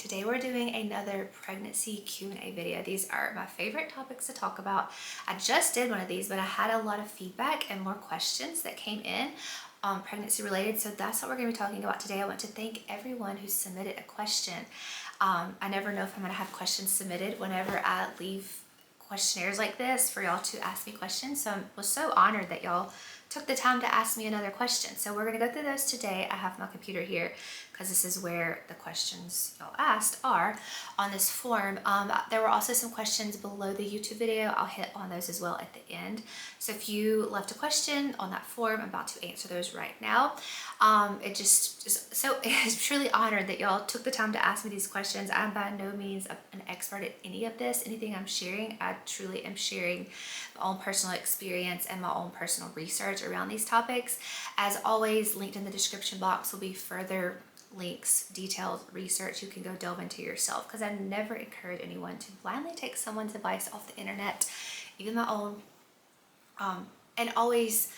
Today we're doing another pregnancy Q&A video. These are my favorite topics to talk about. I just did one of these, but I had a lot of feedback and more questions that came in pregnancy related, so that's what we're going to be talking about today. I want to thank everyone who submitted a question. I never know if I'm going to have questions submitted whenever I leave questionnaires like this for y'all to ask me questions, so I was so honored that y'all took the time to ask me another question. So we're going to go through those today. I have my computer here because this is where the questions y'all asked are on this form. There were also some questions below the YouTube video. I'll hit on those as well at the end. So if you left a question on that form, I'm about to answer those right now. It's truly honored that y'all took the time to ask me these questions. I'm by no means an expert at any of this. Anything I'm sharing, I truly am sharing my own personal experience and my own personal research around these topics. As always, linked in the description box will be further links, detailed research you can go delve into yourself, because I never encourage anyone to blindly take someone's advice off the internet, even my own, and always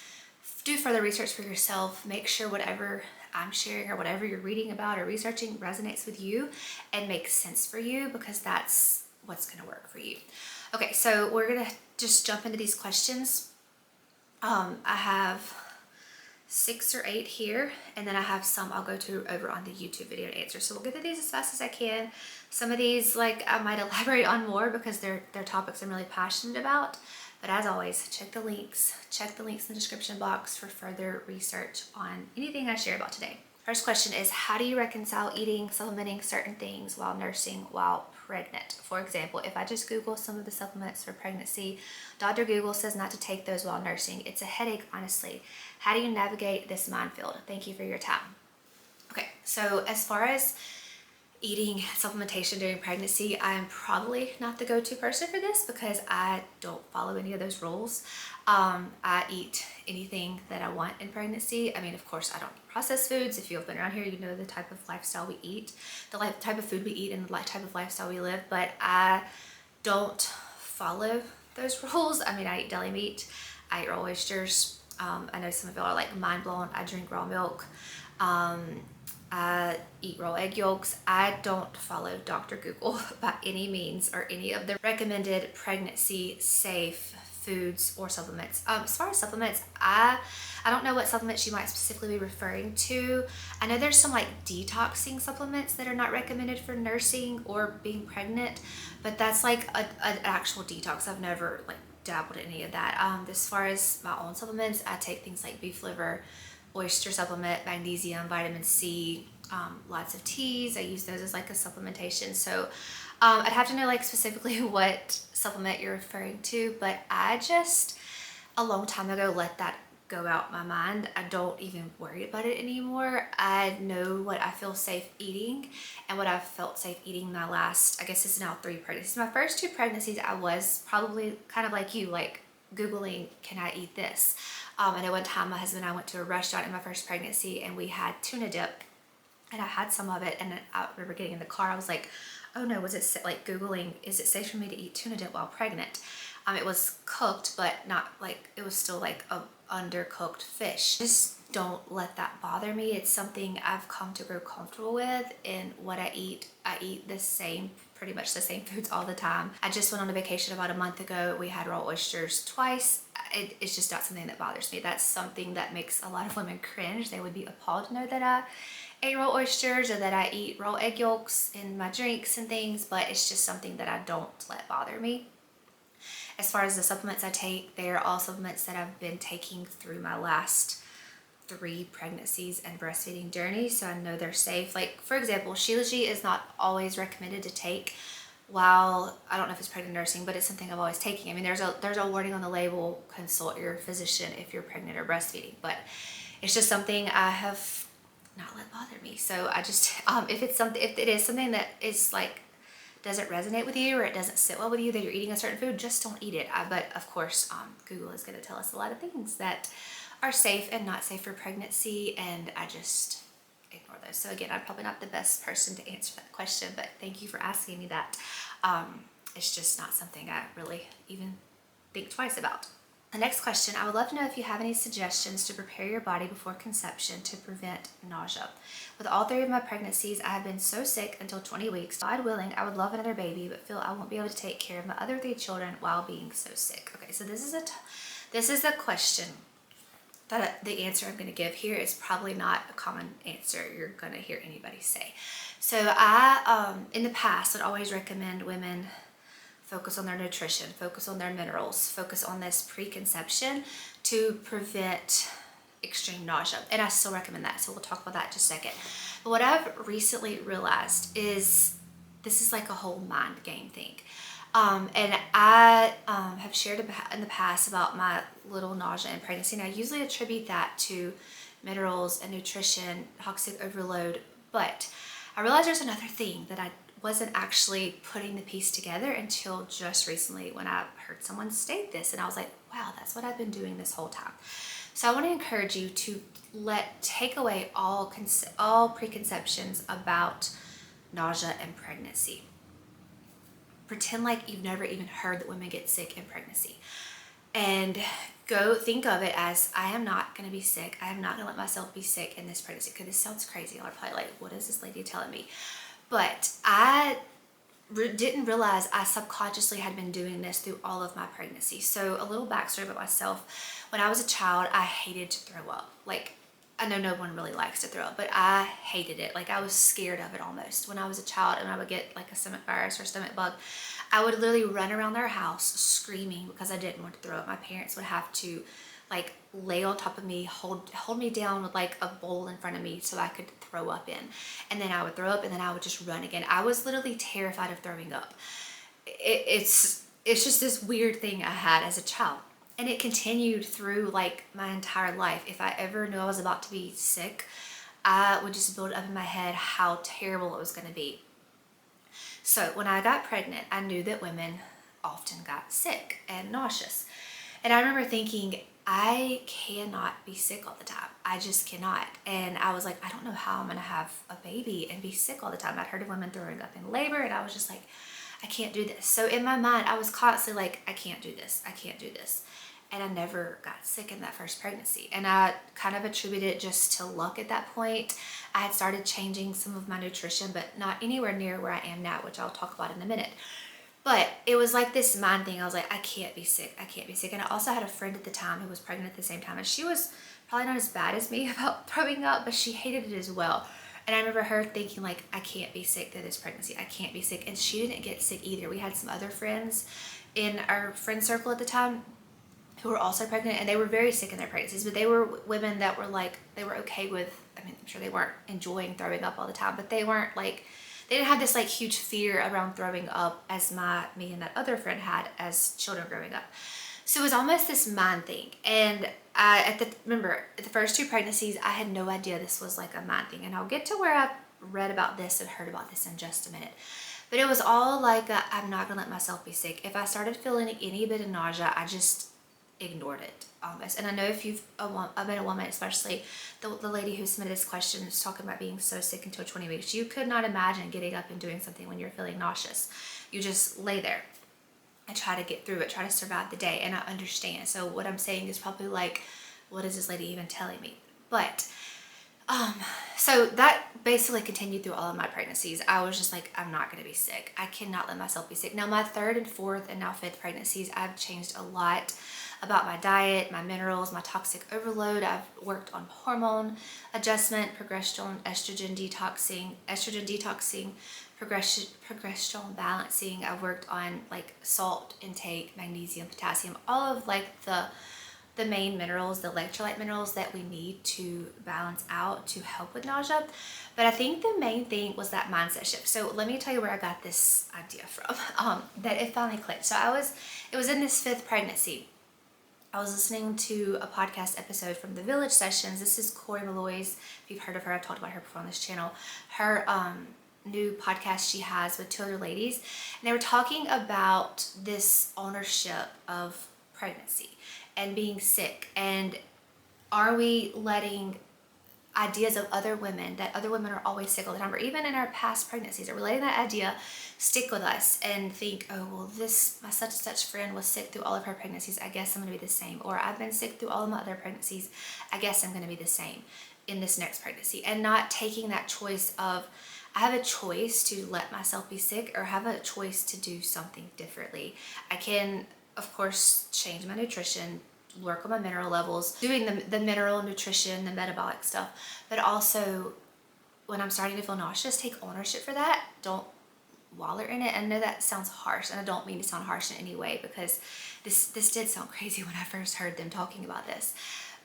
do further research for yourself. Make sure whatever I'm sharing or whatever you're reading about or researching resonates with you and makes sense for you, because that's what's going to work for you. Okay, so we're going to just jump into these questions. I have 6 or 8 here, and then I have some I'll go to over on the YouTube video to answer. So we'll get to these as fast as I can. Some of these, like, I might elaborate on more because they're topics I'm really passionate about. But as always, check the links in the description box for further research on anything I share about today. First question is, how do you reconcile eating, supplementing certain things while nursing while pregnant? For example, if I just Google some of the supplements for pregnancy, Dr. Google says not to take those while nursing. It's a headache, honestly. How do you navigate this minefield? Thank you for your time. Okay, so as far as eating supplementation during pregnancy, I am probably not the go-to person for this because I don't follow any of those rules. I eat anything that I want in pregnancy. I mean, of course, I don't eat processed foods. If you've been around here, you know the type of lifestyle we eat, the type of food we eat, and the type of lifestyle we live, but I don't follow those rules. I mean, I eat deli meat, I eat raw oysters. I know some of y'all are like mind blown. I drink raw milk. I eat raw egg yolks. I don't follow Dr. Google by any means or any of the recommended pregnancy safe foods or supplements. As far as supplements, I don't know what supplements you might specifically be referring to. I know there's some like detoxing supplements that are not recommended for nursing or being pregnant, but that's like an actual detox. I've never like dabbled in any of that. As far as my own supplements, I take things like beef liver, oyster supplement, magnesium, vitamin C, lots of teas. I use those as like a supplementation. So I'd have to know like specifically what supplement you're referring to, but I just a long time ago let that go out my mind. I don't even worry about it anymore. I know what I feel safe eating and what I've felt safe eating my last, I guess it's now 3 pregnancies. My first 2 pregnancies, I was probably kind of like you, like Googling, can I eat this? I know one time my husband and I went to a restaurant in my first pregnancy and we had tuna dip, and I had some of it, and I remember getting in the car, I was like, oh no, was it like Googling, is it safe for me to eat tuna dip while pregnant? It was cooked, but not like, it was still like a undercooked fish. Just don't let that bother me. It's something I've come to grow comfortable with in what I eat. I eat pretty much the same foods all the time. I just went on a vacation about a month ago. We had raw oysters twice. It's just not something that bothers me. That's something that makes a lot of women cringe. They would be appalled to know that I ate raw oysters or that I eat raw egg yolks in my drinks and things, but it's just something that I don't let bother me. As far as the supplements I take, they are all supplements that I've been taking through my last 3 pregnancies and breastfeeding journeys, so I know they're safe. Like, for example, Shilajit is not always recommended to take while, I don't know if it's pregnant nursing, but it's something I've always taken. I mean, there's a warning on the label, consult your physician if you're pregnant or breastfeeding, but it's just something I have not let bother me. So I just, if it is something that is like, doesn't resonate with you or it doesn't sit well with you, that you're eating a certain food, just don't eat it. But of course, Google is going to tell us a lot of things that are safe and not safe for pregnancy, and I just ignore those. So again, I'm probably not the best person to answer that question, but thank you for asking me that. It's just not something I really even think twice about. The next question, I would love to know if you have any suggestions to prepare your body before conception to prevent nausea. With all 3 of my pregnancies, I have been so sick until 20 weeks. God willing, I would love another baby, but feel I won't be able to take care of my other 3 children while being so sick. Okay, so this is a question that the answer I'm going to give here is probably not a common answer you're going to hear anybody say. So I, in the past, would always recommend women focus on their nutrition, focus on their minerals, focus on this preconception to prevent extreme nausea. And I still recommend that, so we'll talk about that in just a second. But what I've recently realized is this is like a whole mind game thing. And I have shared in the past about my little nausea in pregnancy, and I usually attribute that to minerals and nutrition, toxic overload. But I realized there's another thing that I wasn't actually putting the piece together until just recently when I heard someone state this, and I was like, wow, that's what I've been doing this whole time. So I want to encourage you to take away all preconceptions about nausea and pregnancy. Pretend like you've never even heard that women get sick in pregnancy, and go think of it as, I am not going to be sick. I am not going to let myself be sick in this pregnancy. Because this sounds crazy. Y'all are probably like, what is this lady telling me? But I didn't realize I subconsciously had been doing this through all of my pregnancy. So a little backstory about myself. When I was a child, I hated to throw up. Like, I know no one really likes to throw up, but I hated it. Like, I was scared of it almost. When I was a child and I would get like a stomach virus or stomach bug, I would literally run around their house screaming because I didn't want to throw up. My parents would have to like lay on top of me, hold me down with like a bowl in front of me so I could throw up in. And then I would throw up and then I would just run again. I was literally terrified of throwing up. It's just this weird thing I had as a child. And it continued through like my entire life. If I ever knew I was about to be sick, I would just build up in my head how terrible it was going to be. So when I got pregnant, I knew that women often got sick and nauseous. And I remember thinking, I cannot be sick all the time. I just cannot. And I was like, I don't know how I'm going to have a baby and be sick all the time. I'd heard of women throwing up in labor, and I was just like, I can't do this. So in my mind, I was constantly like, I can't do this. I can't do this. And I never got sick in that first pregnancy. And I kind of attributed it just to luck at that point. I had started changing some of my nutrition, but not anywhere near where I am now, which I'll talk about in a minute. But it was like this mind thing. I was like, I can't be sick. I can't be sick. And I also had a friend at the time who was pregnant at the same time. And she was probably not as bad as me about throwing up, but she hated it as well. And I remember her thinking like, I can't be sick through this pregnancy. I can't be sick. And she didn't get sick either. We had some other friends in our friend circle at the time who were also pregnant, and they were very sick in their pregnancies, but they were women that were like, they were okay with, I mean, I'm sure they weren't enjoying throwing up all the time, but they weren't like, they didn't have this like huge fear around throwing up as me and that other friend had as children growing up. So it was almost this mind thing. And remember, at the first 2 pregnancies, I had no idea this was like a mind thing. And I'll get to where I read about this and heard about this in just a minute. But it was all like, I'm not gonna let myself be sick. If I started feeling any bit of nausea, I just ignored it almost. And I know if you've been a woman, especially the lady who submitted this question is talking about being so sick until 20 weeks. You could not imagine getting up and doing something when you're feeling nauseous. You just lay there and try to get through it, try to survive the day. And I understand. So what I'm saying is probably like, what is this lady even telling me? But so that basically continued through all of my pregnancies. I was just like, I'm not going to be sick. I cannot let myself be sick. Now my 3rd and 4th and now 5th pregnancies, I've changed a lot about my diet, my minerals, my toxic overload. I've worked on hormone adjustment, progesterone, estrogen detoxing, progesterone balancing. I've worked on like salt intake, magnesium, potassium, all of like the main minerals, the electrolyte minerals that we need to balance out to help with nausea. But I think the main thing was that mindset shift. So let me tell you where I got this idea from, that it finally clicked. So it was in this 5th pregnancy. I was listening to a podcast episode from the Village Sessions. This is Corey Malloy's, if you've heard of her, I've talked about her before on this channel. Her new podcast she has with 2 other ladies. And they were talking about this ownership of pregnancy and being sick. And are we letting ideas of other women, that other women are always sick all the time, or even in our past pregnancies, or we're letting that idea stick with us and think, oh, well, my such and such friend was sick through all of her pregnancies, I guess I'm going to be the same. Or I've been sick through all of my other pregnancies, I guess I'm going to be the same in this next pregnancy. And not taking that choice of, I have a choice to let myself be sick, or have a choice to do something differently. I can, of course, change my nutrition, work on my mineral levels, doing the mineral nutrition, the metabolic stuff, but also when I'm starting to feel nauseous, take ownership for that. Don't wallow in it. I know that sounds harsh, and I don't mean to sound harsh in any way, because this did sound crazy when I first heard them talking about this.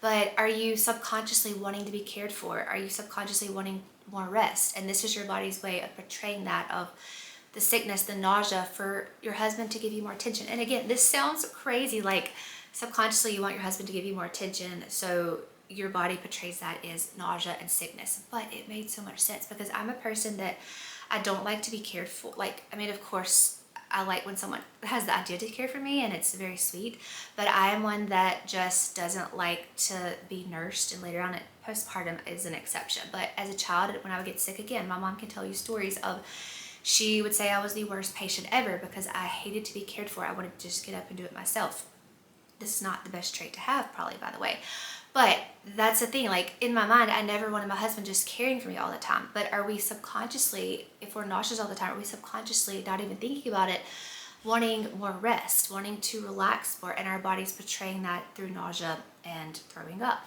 But are you subconsciously wanting to be cared for? Are you subconsciously wanting more rest? And this is your body's way of portraying that, of the sickness, the nausea, for your husband to give you more attention. And again, this sounds crazy, like subconsciously you want your husband to give you more attention, so your body portrays that as nausea and sickness. But it made so much sense, because I'm a person that I don't like to be cared for. Like, I mean, of course, I like when someone has the idea to care for me, and it's very sweet, but I am one that just doesn't like to be nursed, and later on at postpartum is an exception. But as a child, when I would get sick, again, my mom can tell you stories of, she would say I was the worst patient ever because I hated to be cared for. I wanted to just get up and do it myself. This is not the best trait to have, probably, by the way. But that's the thing, like, in my mind, I never wanted my husband just caring for me all the time. But are we subconsciously, if we're nauseous all the time, are we subconsciously, not even thinking about it, wanting more rest, wanting to relax more, and our body's portraying that through nausea and throwing up?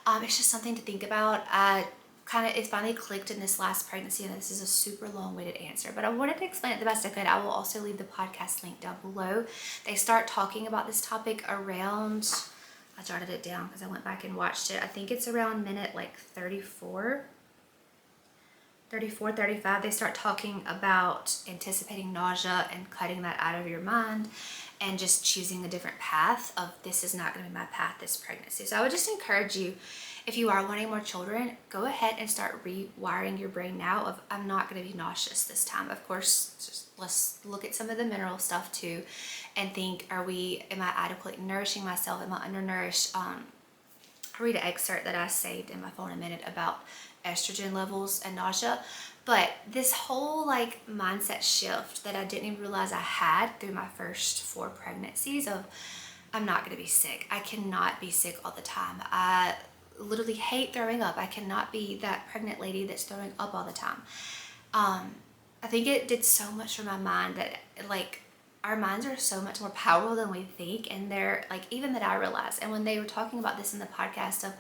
It's just something to think about. It finally clicked in this last pregnancy, and this is a super long-winded answer, but I wanted to explain it the best I could. I will also leave the podcast link down below. They start talking about this topic around, I jotted it down because I went back and watched it. I think it's around minute like 34, 35. They start talking about anticipating nausea and cutting that out of your mind, and just choosing a different path of, this is not going to be my path this pregnancy. So I would just encourage you, if you are wanting more children, go ahead and start rewiring your brain now of, I'm not going to be nauseous this time. Of course, just let's look at some of the mineral stuff too, and think, am I adequately nourishing myself? Am I undernourished? I'll read an excerpt that I saved in my phone in a minute about estrogen levels and nausea. But this whole like mindset shift that I didn't even realize I had through my first 4 pregnancies of, I'm not going to be sick. I cannot be sick all the time. I literally hate throwing up. I cannot be that pregnant lady that's throwing up all the time. I think it did so much for my mind that, like, our minds are so much more powerful than we think, and they're like, even that I realized. And when they were talking about this in the podcast of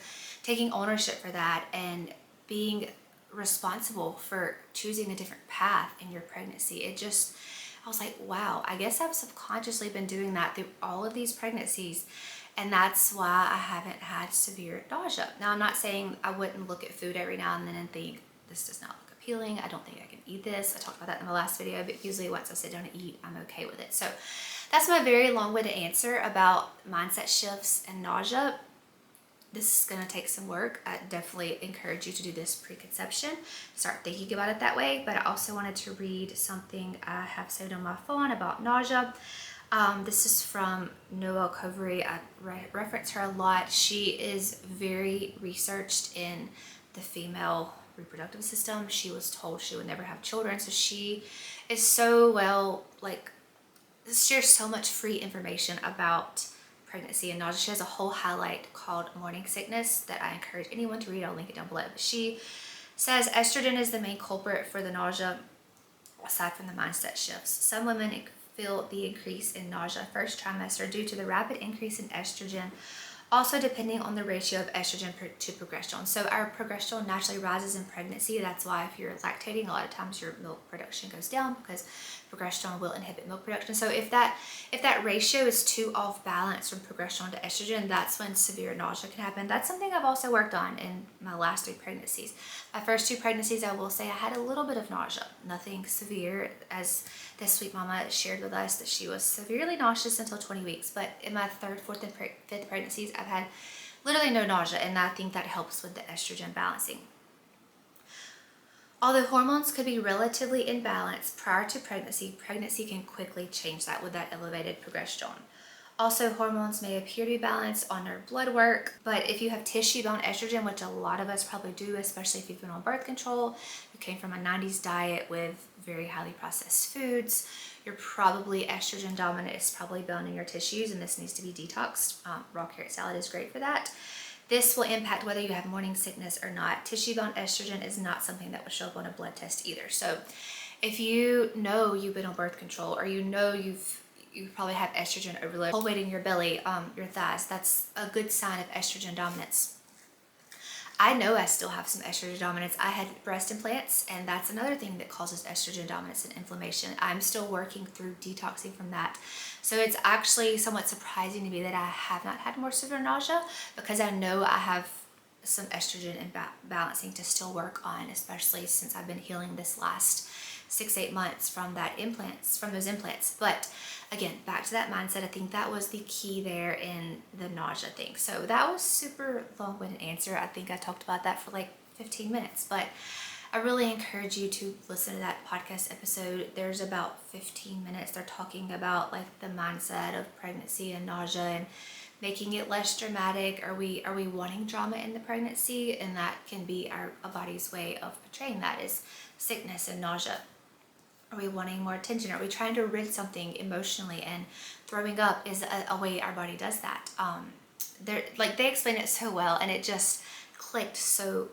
taking ownership for that and being responsible for choosing a different path in your pregnancy, I was like, wow, I guess I've subconsciously been doing that through all of these pregnancies. And that's why I haven't had severe nausea. Now, I'm not saying I wouldn't look at food every now and then and think, this does not look appealing. I don't think I can eat this. I talked about that in my last video, but usually once I sit down and eat, I'm okay with it. So that's my very long-winded answer about mindset shifts and nausea. This is gonna take some work. I definitely encourage you to do this pre-conception. Start thinking about it that way. But I also wanted to read something I have saved on my phone about nausea. This is from Noelle Covery. I reference her a lot. She is very researched in the female reproductive system. She was told she would never have children, so she is so well, like, shares so much free information about pregnancy and nausea. She has a whole highlight called Morning Sickness that I encourage anyone to read. I'll link it down below. But she says estrogen is the main culprit for the nausea, aside from the mindset shifts. Some women feel the increase in nausea first trimester due to the rapid increase in estrogen, also depending on the ratio of estrogen to progesterone. So our progesterone naturally rises in pregnancy. That's why if you're lactating, a lot of times your milk production goes down, because progesterone will inhibit milk production. So if that ratio is too off balance from progesterone to estrogen, that's when severe nausea can happen. That's something I've also worked on in my last 3 pregnancies. My first 2 pregnancies, I will say I had a little bit of nausea, nothing severe, as this sweet mama shared with us that she was severely nauseous until 20 weeks. But in my 3rd, 4th, and 5th pregnancies, I've had literally no nausea, and I think that helps with the estrogen balancing. Although hormones could be relatively in balance prior to pregnancy, pregnancy can quickly change that with that elevated progesterone. Also, hormones may appear to be balanced on our blood work, but if you have tissue-bound estrogen, which a lot of us probably do, especially if you've been on birth control, you came from a 90s diet with very highly processed foods, you're probably estrogen dominant. It's probably bound in your tissues, and this needs to be detoxed. Raw carrot salad is great for that. This will impact whether you have morning sickness or not. Tissue-bound estrogen is not something that will show up on a blood test either. So if you know you've been on birth control, or you know you probably have estrogen overload, whole weight in your belly, your thighs, that's a good sign of estrogen dominance. I know I still have some estrogen dominance. I had breast implants, and that's another thing that causes estrogen dominance and inflammation. I'm still working through detoxing from that. So it's actually somewhat surprising to me that I have not had more severe nausea, because I know I have some estrogen balancing to still work on, especially since I've been healing this last 6-8 months from those implants. But again, back to that mindset, I think that was the key there in the nausea thing. So that was super long-winded answer. I think I talked about that for like 15 minutes, but I really encourage you to listen to that podcast episode. There's about 15 minutes. They're talking about like the mindset of pregnancy and nausea and making it less dramatic. Are we wanting drama in the pregnancy? And that can be our body's way of portraying that is sickness and nausea. Are we wanting more attention? Are we trying to rid something emotionally? And throwing up is a way our body does that. They explain it so well, and it just clicked so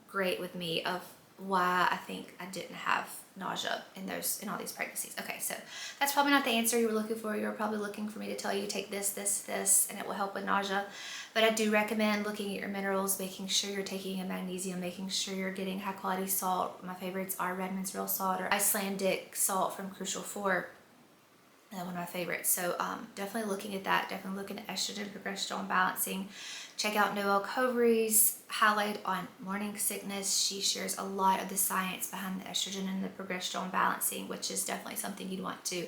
great with me of why I think I didn't have nausea in all these pregnancies. Okay, so that's probably not the answer you were looking for. You were probably looking for me to tell you take this, and it will help with nausea. But I do recommend looking at your minerals, making sure you're taking a magnesium, making sure you're getting high quality salt. My favorites are Redmond's Real Salt or Icelandic salt from Crucial 4. One of my favorites. So definitely looking at that, definitely looking at estrogen, progesterone balancing. Check out Noelle Covery's highlight on morning sickness. She shares a lot of the science behind the estrogen and the progesterone balancing, which is definitely something you'd want to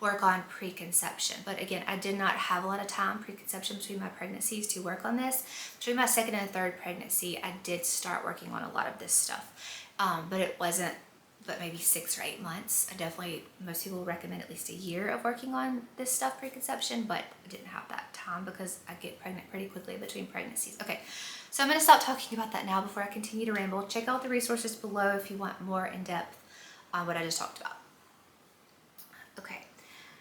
work on pre-conception. But again, I did not have a lot of time pre-conception between my pregnancies to work on this. Between my second and third pregnancy, I did start working on a lot of this stuff, but it wasn't but maybe 6 or 8 months. Most people recommend at least a year of working on this stuff pre-conception, but I didn't have that time because I get pregnant pretty quickly between pregnancies. Okay, so I'm gonna stop talking about that now before I continue to ramble. Check out the resources below if you want more in depth on what I just talked about. Okay,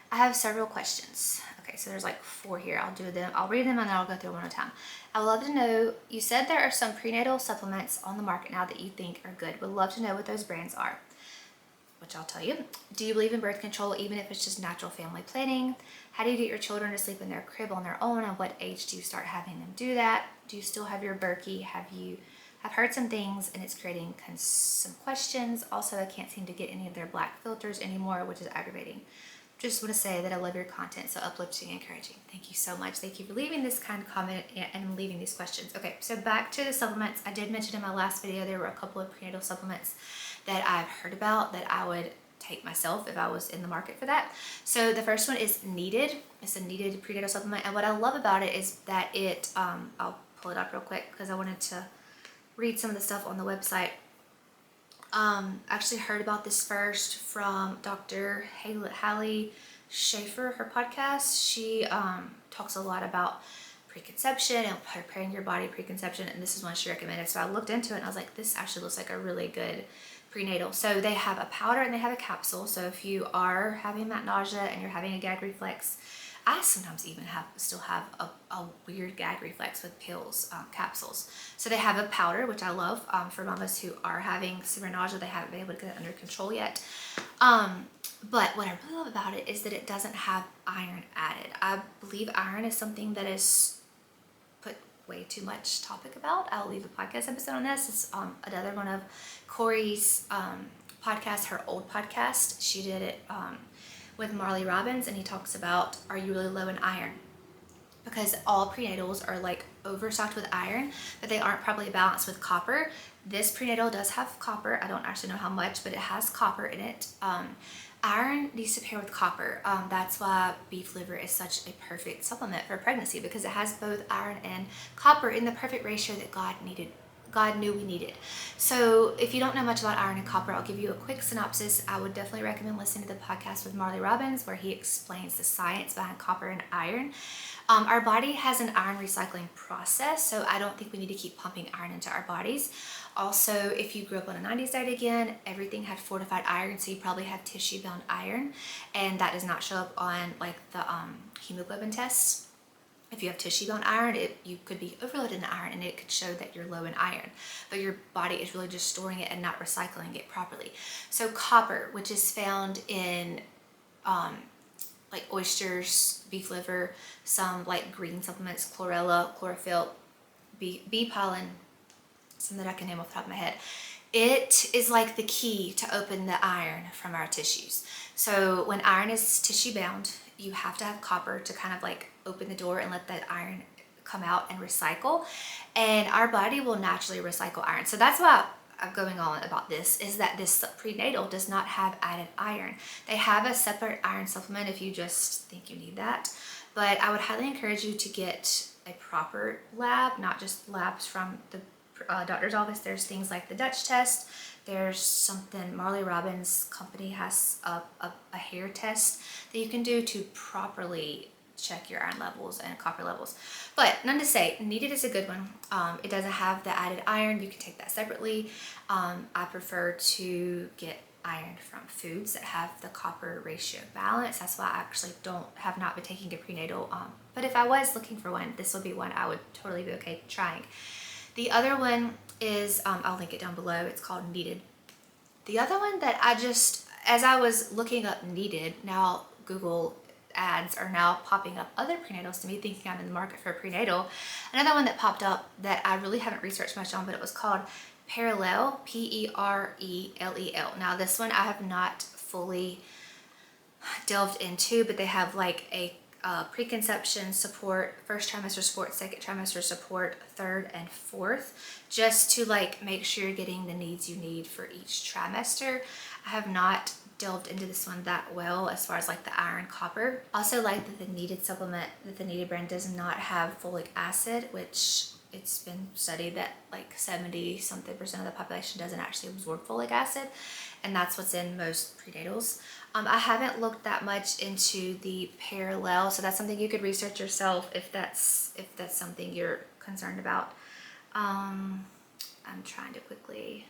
I have several questions. Okay, so there's like 4 here. I'll do them. I'll read them and then I'll go through one at a time. I would love to know, you said there are some prenatal supplements on the market now that you think are good. Would love to know what those brands are, which I'll tell you. Do you believe in birth control even if it's just natural family planning? How do you get your children to sleep in their crib on their own? And what age do you start having them do that? Do you still have your Berkey? I've heard some things and it's creating some questions. Also, I can't seem to get any of their black filters anymore, which is aggravating. Just want to say that I love your content, so uplifting and encouraging. Thank you so much. Thank you for leaving this kind comment and leaving these questions. Okay, so back to the supplements. I did mention in my last video there were a couple of prenatal supplements that I've heard about that I would take myself if I was in the market for that. So the first one is Needed. It's a Needed prenatal supplement, and what I love about it is that it, I'll pull it up real quick because I wanted to read some of the stuff on the website. Actually heard about this first from Dr. Hallie Schaefer, her podcast. She talks a lot about preconception and preparing your body pre-conception, and this is one she recommended. So I looked into it and I was like, this actually looks like a really good prenatal. So they have a powder and they have a capsule. So if you are having that nausea and you're having a gag reflex, I sometimes even still have a weird gag reflex with pills, capsules. So they have a powder, which I love, for mamas who are having severe nausea. They haven't been able to get it under control yet. But what I really love about it is that it doesn't have iron added. I believe iron is something that is put way too much topic about. I'll leave a podcast episode on this. It's another one of Corey's podcasts, her old podcast. She did it with Marley Robbins, and he talks about, are you really low in iron? Because all prenatals are like overstocked with iron, but they aren't properly balanced with copper. This prenatal does have copper. I don't actually know how much, but it has copper in it. Iron needs to pair with copper. That's why beef liver is such a perfect supplement for pregnancy, because it has both iron and copper in the perfect ratio that God God knew we needed. So if you don't know much about iron and copper, I'll give you a quick synopsis. I would definitely recommend listening to the podcast with Marley Robbins, where he explains the science behind copper and iron. Our body has an iron recycling process, so I don't think we need to keep pumping iron into our bodies. Also, if you grew up on a 90s diet again, everything had fortified iron, so you probably have tissue-bound iron, and that does not show up on like the hemoglobin tests. If you have tissue-bound iron, you could be overloaded in iron and it could show that you're low in iron, but your body is really just storing it and not recycling it properly. So copper, which is found in like oysters, beef liver, some like green supplements, chlorella, chlorophyll, bee pollen, some that I can name off the top of my head. It is like the key to open the iron from our tissues. So when iron is tissue bound, you have to have copper to kind of like open the door and let that iron come out and recycle. And our body will naturally recycle iron. So that's why I'm going on about this, is that this prenatal does not have added iron. They have a separate iron supplement if you just think you need that. But I would highly encourage you to get a proper lab, not just labs from the doctor's office. There's things like the Dutch test. There's something, Marley Robbins' company has a hair test that you can do to properly check your iron levels and copper levels. But none to say, needed is a good one. It doesn't have the added iron. You can take that separately. I prefer to get iron from foods that have the copper ratio balance. That's why I actually have not been taking a prenatal. But if I was looking for one, this would be one I would totally be okay trying. The other one is, I'll link it down below, it's called Needed. The other one that as I was looking up Needed, now Google ads are now popping up other prenatals to me, thinking I'm in the market for a prenatal. Another one that popped up that I really haven't researched much on, but it was called Perelel, P-E-R-E-L-E-L. Now this one I have not fully delved into, but they have like a preconception support, first trimester support, second trimester support, third and fourth, just to like make sure you're getting the needs you need for each trimester. I have not delved into this one that well as far as like the iron copper. Also like that the Needed supplement, that the Needed brand does not have folic acid, which it's been studied that like 70 something % of the population doesn't actually absorb folic acid, and that's what's in most prenatals. I haven't looked that much into the Perelel, so that's something you could research yourself if that's something you're concerned about. I'm trying to quickly.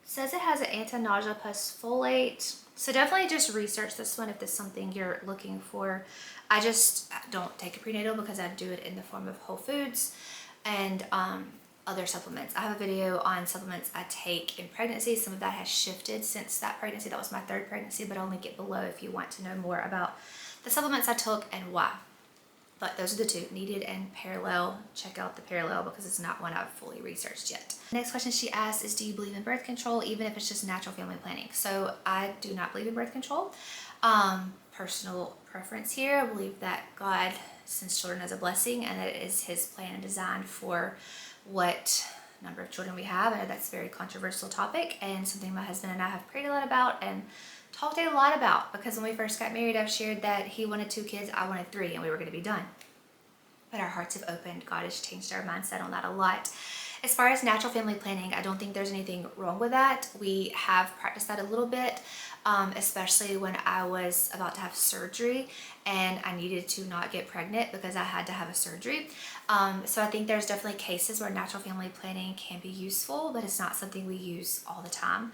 It says it has an anti-nausea plus folate, so definitely just research this one if this is something you're looking for. I just don't take a prenatal because I do it in the form of whole foods and other supplements. I have a video on supplements I take in pregnancy. Some of that has shifted since that pregnancy. That was my third pregnancy, but I'll link it below if you want to know more about the supplements I took and why. But those are the two, Needed and Perelel. Check out the Perelel because it's not one I've fully researched yet. Next question she asked is, do you believe in birth control, even if it's just natural family planning? So I do not believe in birth control. Personal preference here. I believe that God sends children as a blessing and that it is his plan and design for what number of children we have. I know that's a very controversial topic and something my husband and I have prayed a lot about and talked a lot about, because when we first got married, I've shared that he wanted 2 kids, I wanted 3, and we were going to be done. But our hearts have opened. God has changed our mindset on that a lot. As far as natural family planning, I don't think there's anything wrong with that. We have practiced that a little bit, especially when I was about to have surgery and I needed to not get pregnant because I had to have a surgery. So I think there's definitely cases where natural family planning can be useful, but it's not something we use all the time.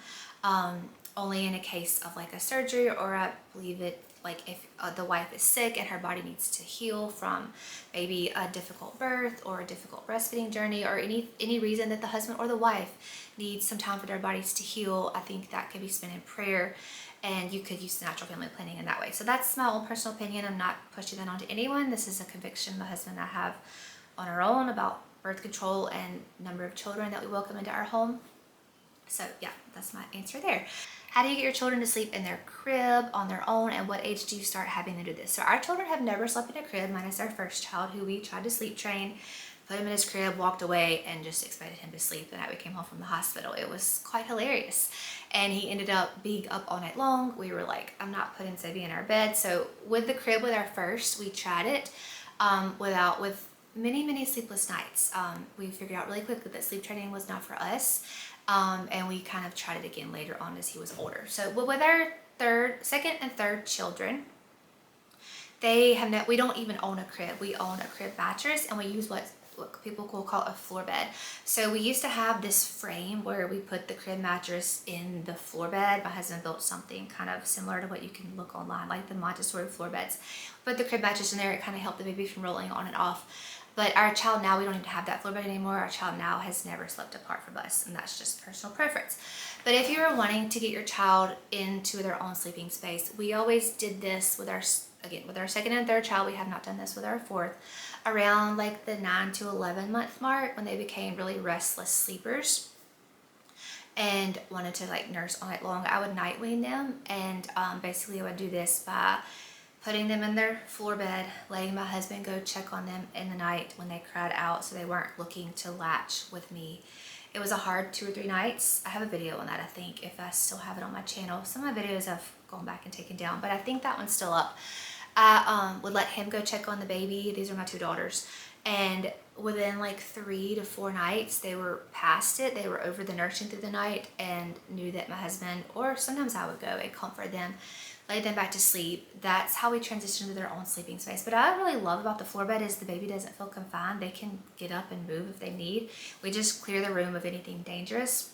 Only in a case of like a surgery, or I believe it like if the wife is sick and her body needs to heal from maybe a difficult birth or a difficult breastfeeding journey, or any reason that the husband or the wife needs some time for their bodies to heal. I think that could be spent in prayer, and you could use natural family planning in that way. So that's my own personal opinion. I'm not pushing that onto anyone. This is a conviction my husband and I have on our own about birth control and number of children that we welcome into our home. So yeah, that's my answer there. How do you get your children to sleep in their crib on their own, and what age do you start having them do this? So our children have never slept in a crib, minus our first child, who we tried to sleep train, put him in his crib, walked away, and just expected him to sleep the night we came home from the hospital. It was quite hilarious. And he ended up being up all night long. We were like, I'm not putting Sophie in our bed. So with the crib with our first, we tried it with many sleepless nights. We figured out really quickly that sleep training was not for us, and we kind of tried it again later on as he was older. So with our second and third children, we don't even own a crib. We own a crib mattress, and we use what people will call a floor bed. So we used to have this frame where we put the crib mattress in the floor bed. My husband built something kind of similar to what you can look online, like the Montessori floor beds. Put the crib mattress in there, it kind of helped the baby from rolling on and off. But our child now, we don't even have that floor bed anymore. Our child now has never slept apart from us, and that's just personal preference. But if you are wanting to get your child into their own sleeping space, we always did this with our second and third child. We have not done this with our fourth. Around like the 9 to 11 month mark, when they became really restless sleepers and wanted to like nurse all night long, I would night wean them. And basically I would do this by putting them in their floor bed, letting my husband go check on them in the night when they cried out, so they weren't looking to latch with me. It was a hard 2 or 3 nights. I have a video on that, I think, if I still have it on my channel. Some of my videos I've gone back and taken down, but I think that one's still up. I would let him go check on the baby. These are my 2 daughters. And within like 3 to 4 nights, they were past it. They were over the nursing through the night and knew that my husband, or sometimes I would go and comfort them, lay them back to sleep. That's how we transitioned to their own sleeping space. But what I really love about the floor bed is the baby doesn't feel confined. They can get up and move if they need. We just clear the room of anything dangerous.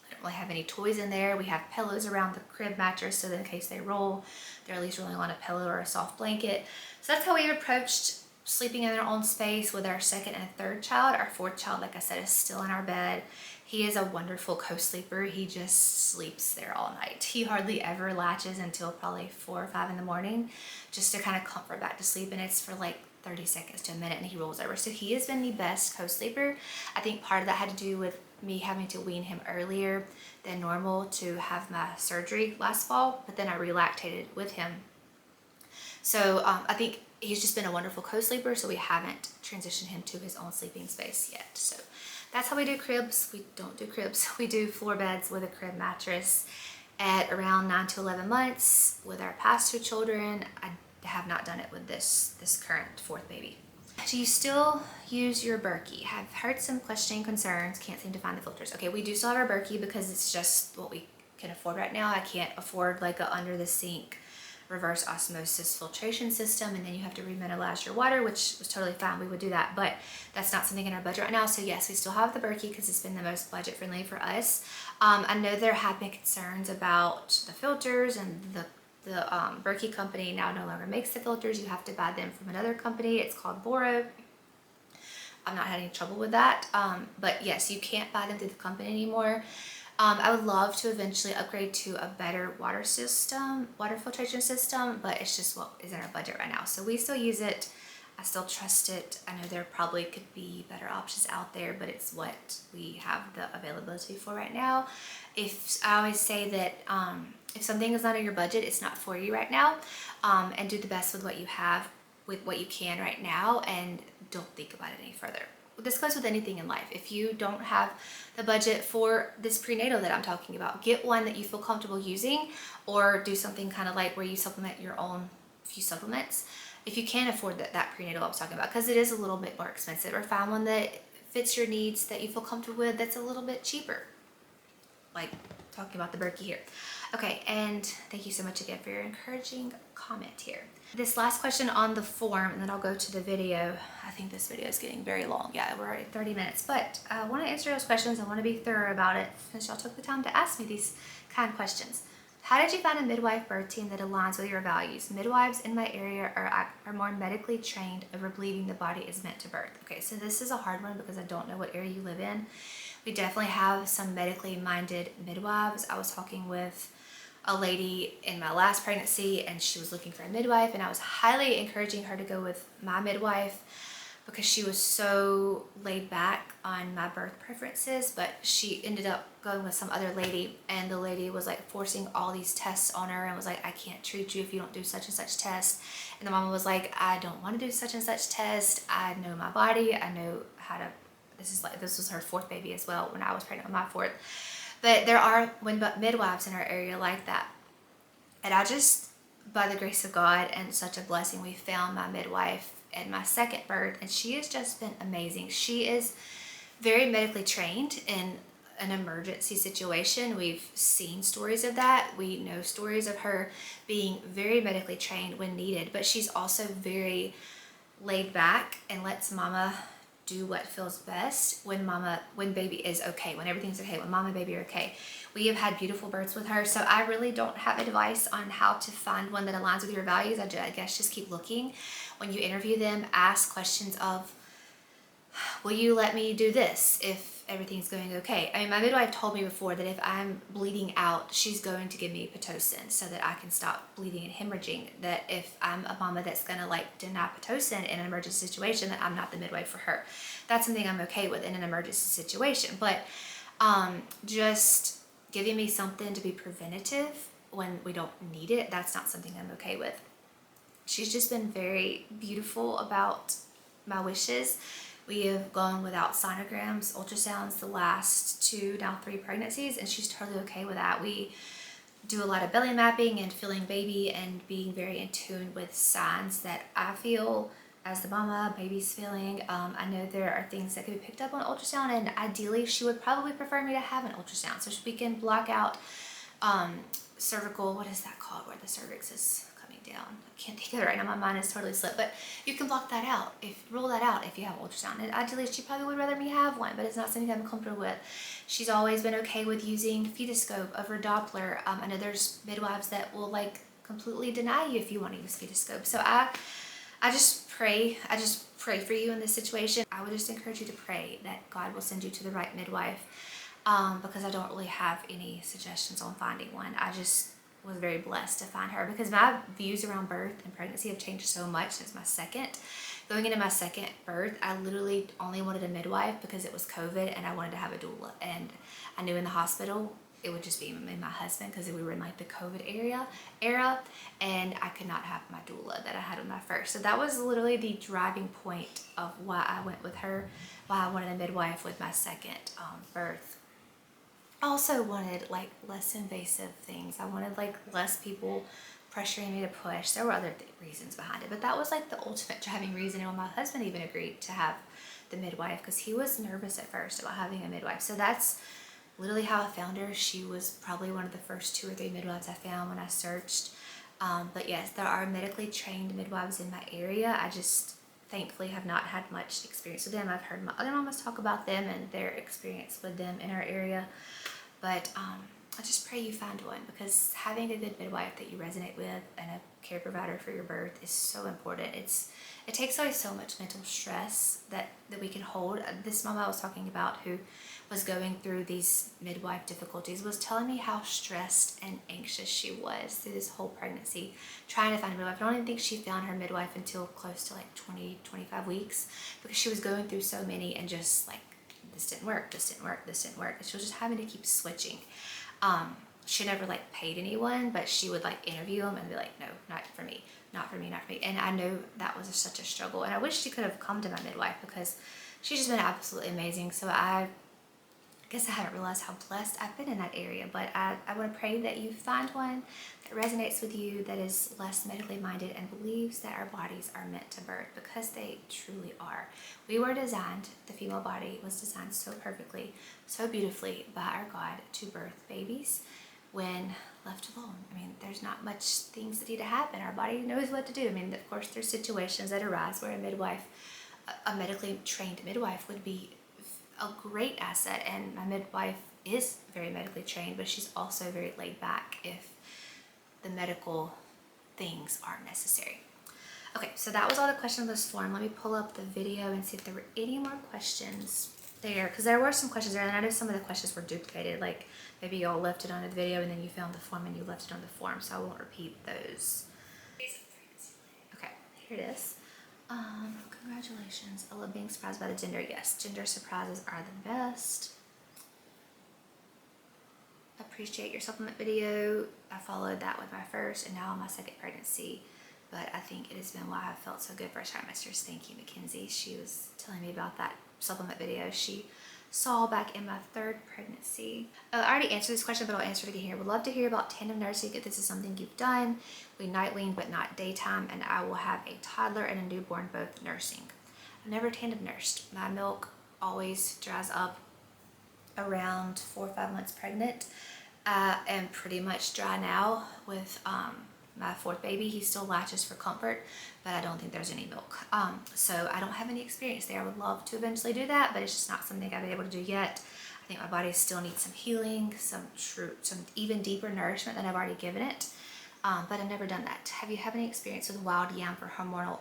I don't really have any toys in there. We have pillows around the crib mattress so that in case they roll, they're at least rolling on a pillow or a soft blanket. So that's how we approached sleeping in their own space with our second and third child. Our fourth child, like I said, is still in our bed. He is a wonderful co-sleeper. He just sleeps there all night. He hardly ever latches until probably 4 or 5 in the morning, just to kind of comfort back to sleep. And it's for like 30 seconds to a minute, and he rolls over. So he has been the best co-sleeper. I think part of that had to do with me having to wean him earlier than normal to have my surgery last fall, but then I relactated with him. So I think he's just been a wonderful co-sleeper, so we haven't transitioned him to his own sleeping space yet. So that's how we do cribs. We don't do cribs. We do floor beds with a crib mattress at around 9 to 11 months. With our past 2 children, I have not done it with this current 4th baby. Do you still use your Berkey? Have heard some questioning concerns, can't seem to find the filters. Okay, we do still have our Berkey because it's just what we can afford right now. I can't afford like a under the sink reverse osmosis filtration system, and then you have to remineralize your water, which was totally fine. We would do that, but that's not something in our budget right now. So yes, we still have the Berkey because it's been the most budget friendly for us. I know there have been concerns about the filters, and the Berkey company now no longer makes the filters. You have to buy them from another company. It's called Boro. I've not had any trouble with that. But yes, you can't buy them through the company anymore. I would love to eventually upgrade to a better water filtration system, but it's just what is in our budget right now. So we still use it. I still trust it. I know there probably could be better options out there, but it's what we have the availability for right now. I always say that if something is not in your budget, it's not for you right now, and do the best with what you have, with what you can right now, and don't think about it any further. This goes with anything in life. If you don't have the budget for this prenatal that I'm talking about, get one that you feel comfortable using, or do something kind of like where you supplement your own few supplements if you can't afford that prenatal I was talking about, because it is a little bit more expensive. Or find one that fits your needs, that you feel comfortable with, that's a little bit cheaper, like talking about the Berkey here. Okay, and thank you so much again for your encouraging comment here. This last question on the form, and then I'll go to the video. I think this video is getting very long. Yeah, we're already 30 minutes, but I want to answer those questions. I want to be thorough about it since y'all took the time to ask me these kind of questions. How did you find a midwife birth team that aligns with your values? Midwives in my area are more medically trained over believing the body is meant to birth. Okay, so this is a hard one because I don't know what area you live in. We definitely have some medically minded midwives. I was talking with a lady in my last pregnancy, and she was looking for a midwife, and I was highly encouraging her to go with my midwife because she was so laid back on my birth preferences. But she ended up going with some other lady, and the lady was like forcing all these tests on her and was like, I can't treat you if you don't do such and such test. And the mama was like, I don't want to do such and such test. I know my body. I know how to, this was her 4th baby as well when I was pregnant with my 4th. But there are midwives in our area like that. And I just, by the grace of God and such a blessing, we found my midwife, at my second birth, and she has just been amazing. She is very medically trained in an emergency situation. We've seen stories of that. We know stories of her being very medically trained when needed, but she's also very laid back and lets mama do what feels best when baby is okay, when everything's okay, when mama and baby are okay. We have had beautiful births with her, so I really don't have advice on how to find one that aligns with your values. I guess just keep looking. When you interview them, ask questions of, will you let me do this if everything's going okay? I mean, my midwife told me before that if I'm bleeding out, she's going to give me Pitocin so that I can stop bleeding and hemorrhaging. That if I'm a mama that's gonna like deny Pitocin in an emergency situation, that I'm not the midwife for her. That's something I'm okay with in an emergency situation. But just giving me something to be preventative when we don't need it, that's not something I'm okay with. She's just been very beautiful about my wishes. We have gone without sonograms, ultrasounds the last 2, now 3 pregnancies, and she's totally okay with that. We do a lot of belly mapping and feeling baby and being very in tune with signs that I feel as the mama, baby's feeling. I know there are things that can be picked up on ultrasound, and ideally she would probably prefer me to have an ultrasound so we can block out cervical, what is that called, where the cervix is coming down? I can't think of it right now, my mind is totally slipped, but you can block that out, rule that out if you have ultrasound. And ideally she probably would rather me have one, but it's not something I'm comfortable with. She's always been okay with using fetoscope over Doppler. I know there's midwives that will like completely deny you if you want to use fetoscope. So I just pray for you in this situation. I would just encourage you to pray that God will send you to the right midwife, because I don't really have any suggestions on finding one. I just was very blessed to find her because my views around birth and pregnancy have changed so much since my second. Going into my second birth, I literally only wanted a midwife because it was COVID and I wanted to have a doula. And I knew in the hospital it would just be me and my husband because we were in like the COVID era, and I could not have my doula that I had with my first. So that was literally the driving point of why I went with her, why I wanted a midwife with my second birth. I also wanted like less invasive things. I wanted like less people pressuring me to push. There were other reasons behind it, but that was like the ultimate driving reason. And when my husband even agreed to have the midwife, because he was nervous at first about having a midwife. So that's literally how I found her. She was probably one of the first 2 or 3 midwives I found when I searched. But yes, there are medically trained midwives in my area. I just thankfully have not had much experience with them. I've heard my other mamas talk about them and their experience with them in our area. But I just pray you find one, because having a good midwife that you resonate with and a care provider for your birth is so important. It takes away so much mental stress that we can hold. This mama I was talking about who was going through these midwife difficulties was telling me how stressed and anxious she was through this whole pregnancy trying to find a midwife. I don't even think she found her midwife until close to like 20-25 weeks, because she was going through so many and just like, this didn't work, this didn't work, this didn't work. And she was just having to keep switching. She never like paid anyone, but she would like interview them and be like, no, not for me, not for me, not for me. And I know that was such a struggle. And I wish she could have come to my midwife because she's just been absolutely amazing. So I guess I haven't realized how blessed I've been in that area, but I want to pray that you find one that resonates with you, that is less medically minded and believes that our bodies are meant to birth, because they truly are. We were designed, the female body was designed so perfectly, so beautifully by our God to birth babies when left alone. I mean, there's not much things that need to happen. Our body knows what to do. I mean, of course, there's situations that arise where a midwife, a medically trained midwife would be a great asset, and my midwife is very medically trained, but she's also very laid back if the medical things are necessary. Okay, so that was all the questions on this form. Let me pull up the video and see if there were any more questions there, because there were some questions there, and I know some of the questions were duplicated, like maybe y'all left it on the video and then you found the form and you left it on the form, so I won't repeat those. Okay, here it is. Congratulations. I love being surprised by the gender. Yes, gender surprises are the best. Appreciate your supplement video. I followed that with my first and now my second pregnancy, but I think it has been why I felt so good first trimesters. Thank you, Mackenzie. She was telling me about that supplement video. She saw back in my third pregnancy. I already answered this question, but I'll answer it again here. Would love to hear about tandem nursing if this is something you've done. We night wean, but not daytime, and I will have a toddler and a newborn both nursing. I've never tandem nursed. My milk always dries up around 4 or 5 months pregnant. I am pretty much dry now with my fourth baby. He still latches for comfort, but I don't think there's any milk. So I don't have any experience there. I would love to eventually do that, but it's just not something I've been able to do yet. I think my body still needs some healing, some even deeper nourishment than I've already given it. But I've never done that. Have you had any experience with Wild Yam for hormonal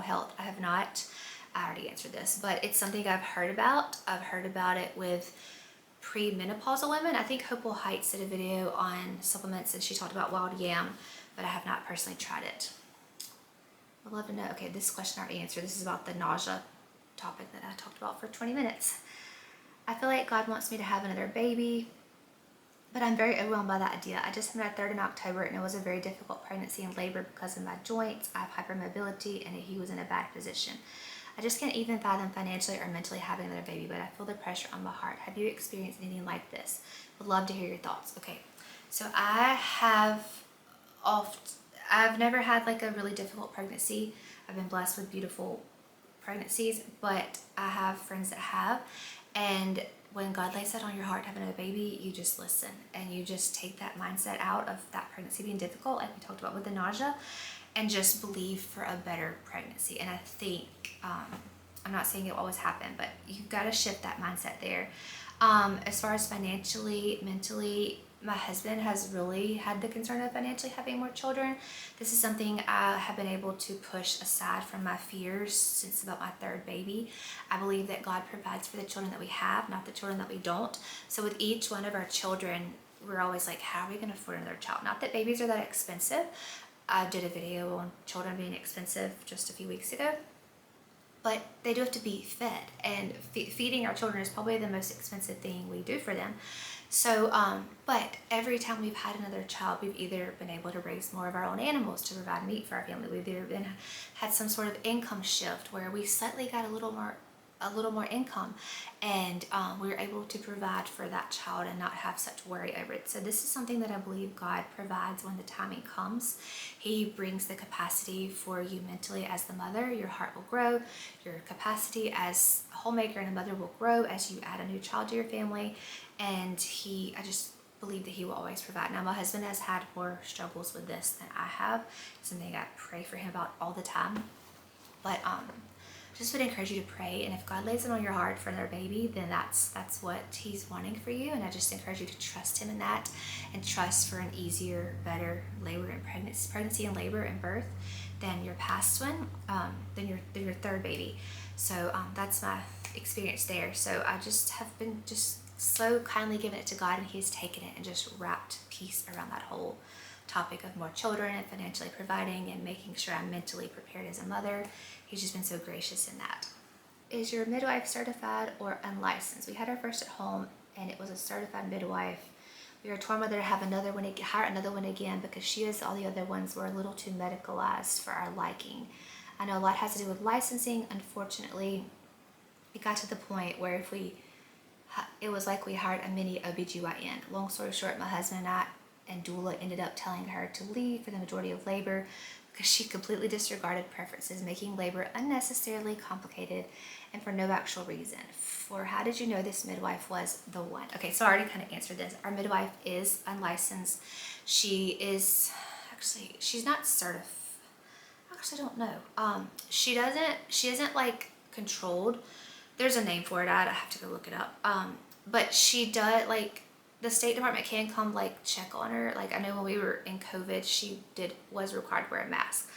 health? I have not. I already answered this, but it's something I've heard about. I've heard about it with premenopausal women. I think Hopewell Heights did a video on supplements and she talked about Wild Yam, but I have not personally tried it. I'd love to know. Okay, this question I already answered. This is about the nausea topic that I talked about for 20 minutes. I feel like God wants me to have another baby, but I'm very overwhelmed by that idea. I just had my third in October and it was a very difficult pregnancy and labor because of my joints. I have hypermobility and he was in a bad position. I just can't even fathom financially or mentally having another baby, but I feel the pressure on my heart. Have you experienced anything like this? Would love to hear your thoughts. Okay, so I've never had like a really difficult pregnancy. I've been blessed with beautiful pregnancies, but I have friends that have, and when God lays that on your heart to have another baby, you just listen and you just take that mindset out of that pregnancy being difficult, like we talked about with the nausea, and just believe for a better pregnancy. And I think, I'm not saying it will always happen, but you've got to shift that mindset there. As far as financially, mentally, my husband has really had the concern of financially having more children. This is something I have been able to push aside from my fears since about my third baby. I believe that God provides for the children that we have, not the children that we don't. So with each one of our children, we're always like, how are we going to afford another child? Not that babies are that expensive. I did a video on children being expensive just a few weeks ago, but they do have to be fed, and feeding our children is probably the most expensive thing we do for them. So, but every time we've had another child, we've either been able to raise more of our own animals to provide meat for our family. We've either had some sort of income shift where we slightly got a little more income, and we were able to provide for that child and not have such worry over it. So this is something that I believe God provides when the timing comes. He brings the capacity for you mentally as the mother. Your heart will grow. Your capacity as a homemaker and a mother will grow as you add a new child to your family. And I just believe that he will always provide. Now, my husband has had more struggles with this than I have. It's something I pray for him about all the time. But just would encourage you to pray, and if God lays it on your heart for another baby, then that's what he's wanting for you. And I just encourage you to trust him in that, and trust for an easier, better labor and pregnancy and labor and birth than your past one, than your third baby. So that's my experience there. So I just have been just so kindly given it to God, and he's taken it and just wrapped peace around that whole topic of more children and financially providing and making sure I'm mentally prepared as a mother. He's just been so gracious in that. Is your midwife certified or unlicensed? We had our first at home and it was a certified midwife. We were torn whether to hire another one again because she as all the other ones were a little too medicalized for our liking. I know a lot has to do with licensing. Unfortunately, it got to the point where it was like we hired a mini OBGYN. Long story short, my husband and doula ended up telling her to leave for the majority of labor because she completely disregarded preferences, making labor unnecessarily complicated and for no actual reason. For how did you know this midwife was the one? Okay, so I already kind of answered this. Our midwife is unlicensed. She's not certified. Actually, I don't know. She isn't like controlled. There's a name for it. I have to go look it up. But she does, like, the State Department can come like check on her. Like, I know when we were in COVID, she was required to wear a mask.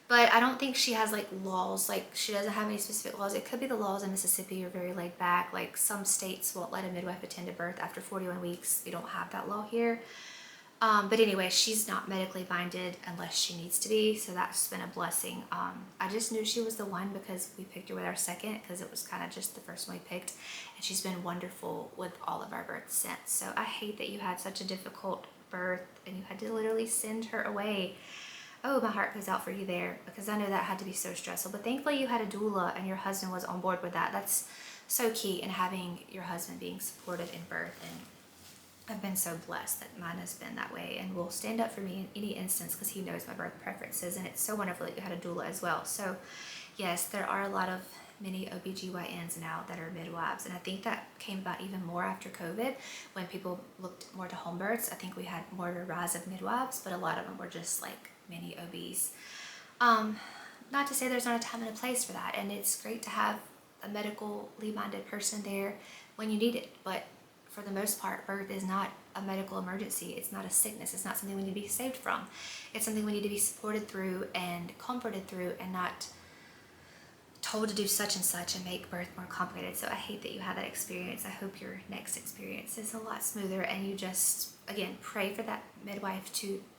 But I don't think she has like laws. Like, she doesn't have any specific laws. It could be the laws in Mississippi are very laid back. Like, some states won't let a midwife attend a birth after 41 weeks. We don't have that law here. But anyway, she's not medically binded unless she needs to be, so that's been a blessing. I just knew she was the one because we picked her with our second, because it was kind of just the first one we picked, and she's been wonderful with all of our births since. So I hate that you had such a difficult birth and you had to literally send her away. Oh, my heart goes out for you there, because I know that had to be so stressful. But thankfully you had a doula and your husband was on board with that. That's so key in having your husband being supported in birth. And I've been so blessed that mine has been that way and will stand up for me in any instance because he knows my birth preferences. And it's so wonderful that you had a doula as well. So yes, there are a lot of many OBGYNs now that are midwives. And I think that came about even more after COVID when people looked more to home births. I think we had more of a rise of midwives, but a lot of them were just like mini OBs. Not to say there's not a time and a place for that. And it's great to have a medically minded person there when you need it. But for the most part, birth is not a medical emergency. It's not a sickness. It's not something we need to be saved from. It's something we need to be supported through and comforted through, and not told to do such and such and make birth more complicated. So I hate that you had that experience. I hope your next experience is a lot smoother, and you just, again, pray for that midwife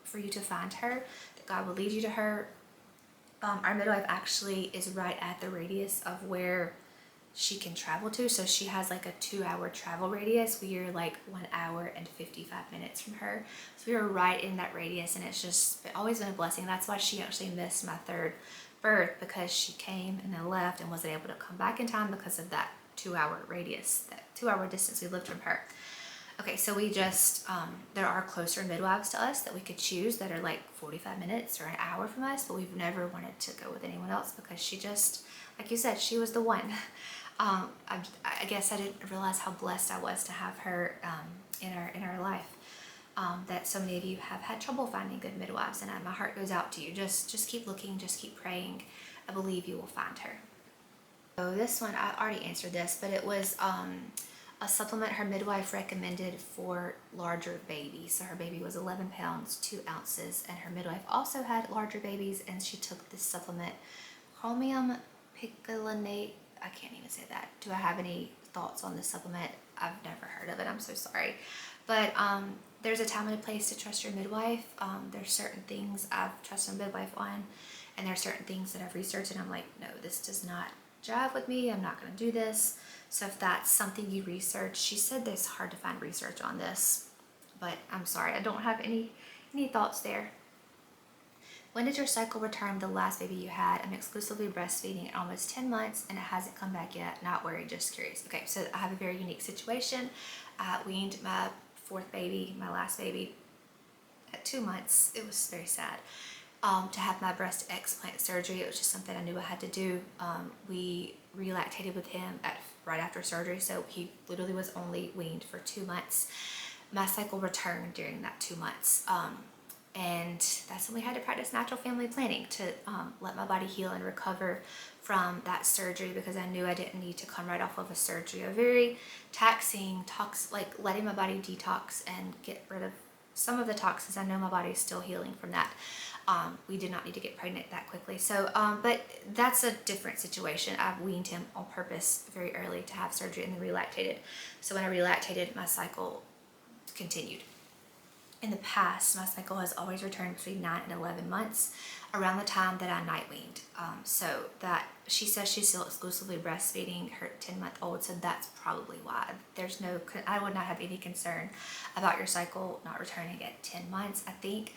for you to find her, that God will lead you to her. Our midwife actually is right at the radius of where she can travel to. So she has like a 2-hour travel radius. We are like 1 hour and 55 minutes from her. So we are right in that radius, and it's just always been a blessing. That's why she actually missed my third birth, because she came and then left and wasn't able to come back in time because of that 2-hour radius, that 2-hour distance we lived from her. Okay, so we just, there are closer midwives to us that we could choose that are like 45 minutes or an hour from us, but we've never wanted to go with anyone else because she just, like you said, she was the one. I guess I didn't realize how blessed I was to have her in our life. That so many of you have had trouble finding good midwives, and my heart goes out to you. Just keep looking, just keep praying. I believe you will find her. So this one, I already answered this, but it was a supplement her midwife recommended for larger babies. So her baby was 11 pounds, 2 ounces, and her midwife also had larger babies, and she took this supplement, chromium picolinate. I can't even say that. Do I have any thoughts on this supplement? I've never heard of it. I'm so sorry. But there's a time and a place to trust your midwife. There's certain things I've trusted my midwife on, and there's certain things that I've researched and I'm like, no, this does not jive with me. I'm not going to do this. So if that's something you research, she said there's hard to find research on this, but I'm sorry, I don't have any thoughts there. When did your cycle return with the last baby you had? I'm exclusively breastfeeding at almost 10 months and it hasn't come back yet. Not worried, just curious. Okay, so I have a very unique situation. I weaned my fourth baby, my last baby, at 2 months. It was very sad. To have my breast explant surgery, it was just something I knew I had to do. We relactated with him right after surgery, so he literally was only weaned for 2 months. My cycle returned during that 2 months. And that's when we had to practice natural family planning to let my body heal and recover from that surgery, because I knew I didn't need to come right off of a surgery. A very taxing, like letting my body detox and get rid of some of the toxins. I know my body is still healing from that. We did not need to get pregnant that quickly. So, but that's a different situation. I weaned him on purpose very early to have surgery and then relactated. So when I relactated, my cycle continued. In the past, my cycle has always returned between 9 and 11 months, around the time that I night weaned. So that she says she's still exclusively breastfeeding her 10-month-old, so that's probably why. I would not have any concern about your cycle not returning at 10 months. I think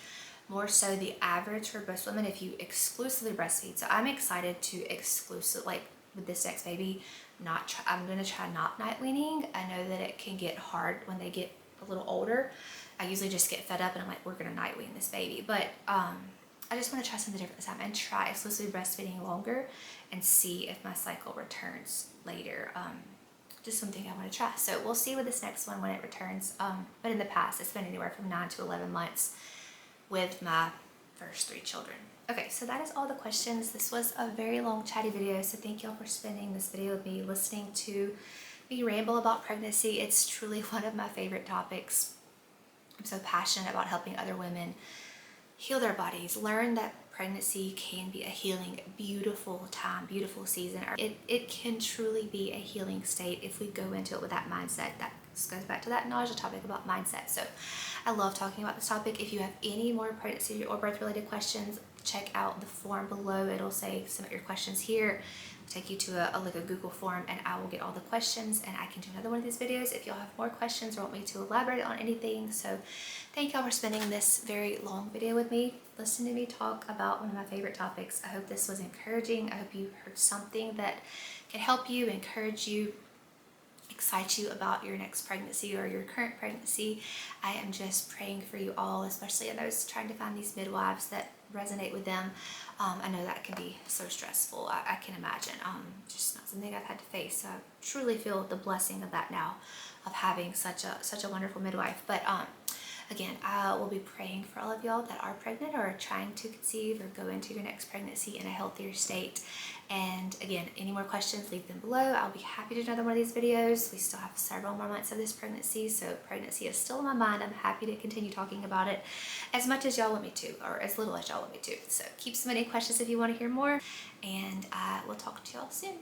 more so the average for most women, if you exclusively breastfeed. So I'm excited to like with this next baby, I'm gonna try not night weaning. I know that it can get hard when they get a little older. I usually just get fed up and I'm like, we're gonna night wean this baby. But I just wanna try something different this time and try exclusively breastfeeding longer and see if my cycle returns later. Just something I wanna try. So we'll see with this next one when it returns. But in the past, it's been anywhere from 9 to 11 months with my first 3 children. Okay, so that is all the questions. This was a very long chatty video, so thank y'all for spending this video with me, listening to me ramble about pregnancy. It's truly one of my favorite topics. I'm so passionate about helping other women heal their bodies, learn that pregnancy can be a healing, beautiful time, beautiful season. It can truly be a healing state if we go into it with that mindset. That goes back to that nausea topic about mindset. So I love talking about this topic. If you have any more pregnancy or birth related questions, check out the form below. It'll say submit your questions here. Take you to a Google form, and I will get all the questions and I can do another one of these videos if y'all have more questions or want me to elaborate on anything. So thank y'all for spending this very long video with me, listening to me talk about one of my favorite topics. I hope this was encouraging. I hope you heard something that can help you, encourage you, excite you about your next pregnancy or your current pregnancy. I am just praying for you all, especially those trying to find these midwives that resonate with them. I know that can be so stressful. I can imagine. Just not something I've had to face. So I truly feel the blessing of that now, of having such a wonderful midwife. But again, I will be praying for all of y'all that are pregnant or are trying to conceive or go into your next pregnancy in a healthier state. And again, any more questions, leave them below. I'll be happy to do another one of these videos. We still have several more months of this pregnancy, so pregnancy is still on my mind. I'm happy to continue talking about it as much as y'all want me to, or as little as y'all want me to. So keep submitting questions if you want to hear more, and I will talk to y'all soon.